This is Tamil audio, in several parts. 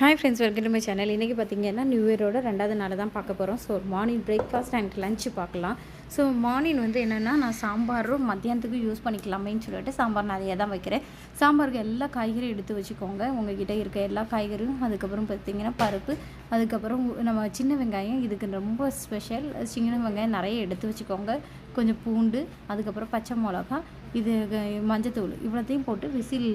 Hi friends, welcome to my channel. இன்றைக்கி பார்த்திங்கன்னா நியூ இயரோட 2வது நாள் தான் பார்க்க போகிறோம். So morning breakfast and lunch பார்க்கலாம். ஸோ மார்னிங் வந்து என்னென்னா, நான் சாம்பாரும் மத்தியானத்துக்கு யூஸ் பண்ணிக்கலாமேன்னு சொல்லிட்டு சாம்பார் நிறைய தான் வைக்கிறேன். சாம்பாருக்கு எல்லா காய்கறியும் எடுத்து வச்சுக்கோங்க, உங்கள்கிட்ட இருக்க எல்லா காய்கறியும். அதுக்கப்புறம் பார்த்திங்கன்னா பருப்பு, அதுக்கப்புறம் நம்ம சின்ன வெங்காயம், இதுக்கு ரொம்ப ஸ்பெஷல் சின்ன வெங்காயம் நிறைய எடுத்து வச்சுக்கோங்க. கொஞ்சம் பூண்டு, அதுக்கப்புறம் பச்சை மிளகா, இது மஞ்சத்தூள், இவ்வளோத்தையும் போட்டு விசில்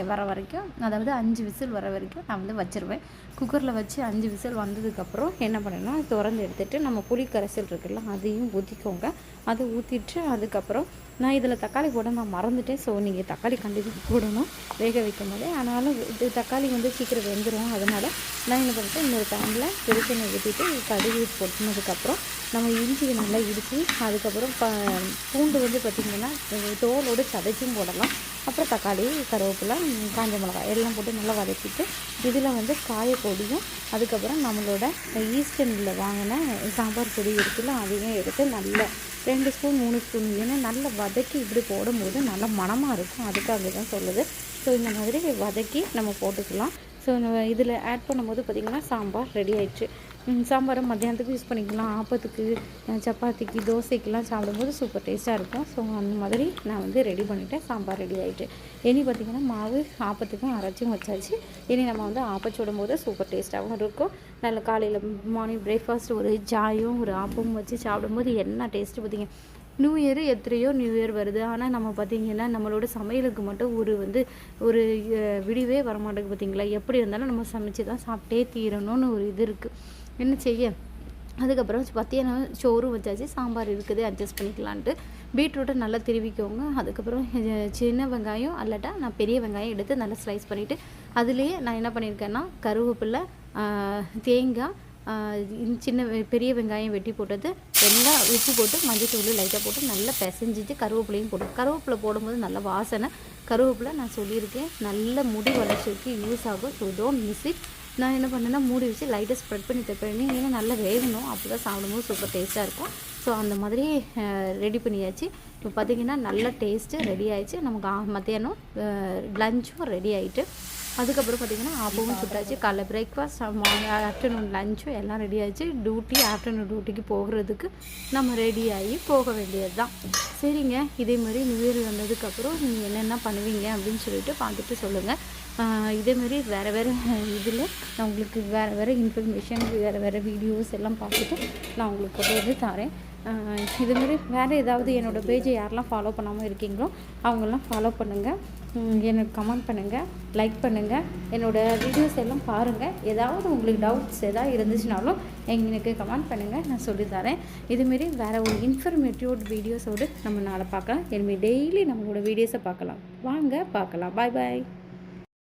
வர வரைக்கும், அதாவது 5 விசில் வர வரைக்கும் நான் வந்து வச்சுருவேன். குக்கரில் வச்சு 5 விசில் வந்ததுக்கப்புறம் என்ன பண்ணணும்னா, திறந்து எடுத்துகிட்டு நம்ம புளி கரைசல் இருக்குல்ல, அதையும் ஊற்றிக்கோங்க. அதை ஊற்றிட்டு அதுக்கப்புறம் நான் இதில் தக்காளி போட நான் மறந்துட்டேன். ஸோ நீங்கள் தக்காளி கண்டிப்பாக போடணும் வேக வைக்கும் போதே. ஆனாலும் இது தக்காளி வந்து சீக்கிரம் வெந்துடும். அதனால் நான் என்ன பண்ணிட்டேன், இன்னொரு டைமில் வெளிச்செண்ணெய் ஊற்றிட்டு கடுகு போட்டுனதுக்கப்புறம் நம்ம இஞ்சியை நல்லா இடித்து, அதுக்கப்புறம் பூண்டு வந்து பார்த்திங்கன்னா தோலோடு சதைச்சும் போடலாம். அப்புறம் தக்காளி, கருவேப்பிலை, காஞ்ச மிளகாய் எல்லாம் போட்டு நல்லா வதக்கிட்டு, இதில் வந்து காயப்பொடியும், அதுக்கப்புறம் நம்மளோட ஈஸ்டர்னில் வாங்கின சாம்பார் பொடி இருக்குல்ல, அதையும் எடுத்து நல்லா 2 ஸ்பூன் 3 ஸ்பூன் ஏன்னா நல்லா வதக்கி இப்படி போடும்போது நல்லா மணமாக இருக்கும். அதுக்காக தான் சொல்லுது. ஸோ இந்த மாதிரி வதக்கி நம்ம போட்டுக்கலாம். ஸோ இதில் ஆட் பண்ணும்போது பார்த்திங்கன்னா சாம்பார் ரெடி ஆயிடுச்சு. சாம்பாரை மத்தியானத்துக்கு யூஸ் பண்ணிக்கலாம், ஆப்பத்துக்கு, சப்பாத்திக்கு, தோசைக்கெலாம் சாப்பிடும்போது சூப்பர் டேஸ்ட்டாக இருக்கும். ஸோ அந்த மாதிரி நான் வந்து ரெடி பண்ணிவிட்டேன். சாம்பார் ரெடி ஆகிட்டு இனி பார்த்திங்கன்னா மாவு ஆப்பத்துக்கும் அரைச்சும் வச்சாச்சு. இனி நம்ம வந்து ஆப்பச்சுடும் போது சூப்பர் டேஸ்ட்டாகவும் இருக்கும். நல்ல காலையில் மார்னிங் பிரேக்ஃபாஸ்ட் ஒரு சாயும் ஒரு ஆப்பமும் வச்சு சாப்பிடும்போது என்ன டேஸ்ட்டு பார்த்திங்க. நியூ இயர் எத்தனையோ நியூ இயர் வருது, ஆனால் நம்ம பார்த்திங்கன்னா நம்மளோட சமையலுக்கு மட்டும் ஒரு விடிவே வரமாட்டேங்குது பார்த்திங்களா. எப்படி இருந்தாலும் நம்ம சமைச்சு தான் சாப்பிட்டே தீரணும்னு ஒரு இது இருக்குது. என்ன செய்ய. அதுக்கப்புறம் மத்தியானம் சோறும் வச்சாச்சு, சாம்பார் இருக்குது அட்ஜஸ்ட் பண்ணிக்கலான்ட்டு பீட்ரூட்டை நல்லா திருவிக்கோங்க. அதுக்கப்புறம் சின்ன வெங்காயம் அல்லட்டா நான் பெரிய வெங்காயம் எடுத்து நல்லா ஸ்லைஸ் பண்ணிவிட்டு, அதுலேயே நான் என்ன பண்ணியிருக்கேன்னா கருவேப்பிலை, தேங்காய், சின்ன பெரிய வெங்காயம் வெட்டி போட்டது எல்லாம் உப்பு போட்டு மஞ்சத்தூள் லைட்டாக போட்டு நல்லா பிசைஞ்சிட்டு கருவேப்பிலையும் போட்டு, கருவேப்பிலை போடும்போது நல்ல வாசனை. கருவேப்பிலை நான் சொல்லியிருக்கேன் நல்ல முடி வளர்ச்சிக்கு யூஸ் ஆகும். So don't miss it. நான் என்ன பண்ணேன்னா மூடி வச்சு லைட்டாக ஸ்ப்ரெட் பண்ணி தப்பேன். ஏன்னா நல்லா வேகணும், அப்போ தான் சாப்பிடும்போது சூப்பர் டேஸ்ட்டாக இருக்கும். ஸோ அந்த மாதிரி ரெடி பண்ணியாச்சு. இப்போ பார்த்திங்கன்னா நல்ல டேஸ்ட்டு ரெடி ஆகிடுச்சு. நமக்கு மத்தியானம் லஞ்சும் ரெடி ஆகிட்டு, அதுக்கப்புறம் பார்த்திங்கன்னா ஆப்பமும் சுட்டாச்சு. காலைல பிரேக்ஃபாஸ்ட், ஆஃப்டர்நூன் லஞ்சும் எல்லாம் ரெடி ஆகிடுச்சு. ஆஃப்டர்நூன் டியூட்டிக்கு போகிறதுக்கு நம்ம ரெடி ஆகி போக வேண்டியது தான். சரிங்க, இதே மாதிரி நியூ இயர் வந்ததுக்கப்புறம் நீங்கள் என்னென்ன பண்ணுவீங்க அப்படின்னு சொல்லிட்டு பார்த்துட்டு சொல்லுங்கள். இதேமாரி வேறு இதில் நான் உங்களுக்கு வேறு இன்ஃபர்மேஷன், வேறு வீடியோஸ் எல்லாம் பார்த்துட்டு நான் உங்களுக்கு கொண்டு வந்து தரேன். இதுமாரி வேறு ஏதாவது என்னோடய பேஜை யாரெல்லாம் ஃபாலோ பண்ணாமல் இருக்கீங்களோ அவங்கெல்லாம் ஃபாலோ பண்ணுங்கள். எனக்கு கமெண்ட் பண்ணுங்கள், லைக் பண்ணுங்கள், என்னோடய வீடியோஸ் எல்லாம் பாருங்கள். ஏதாவது உங்களுக்கு டவுட்ஸ் எதாவது இருந்துச்சுனாலும் எனக்கு கமெண்ட் பண்ணுங்கள், நான் சொல்லித்தரேன். இதுமாரி வேறு ஒரு இன்ஃபர்மேட்டிவ் வீடியோஸோடு நம்ம நாளை பார்க்கலாம். இனிமேல் டெய்லி நம்மளோட வீடியோஸை பார்க்கலாம். வாங்க பார்க்கலாம். பாய் பாய்.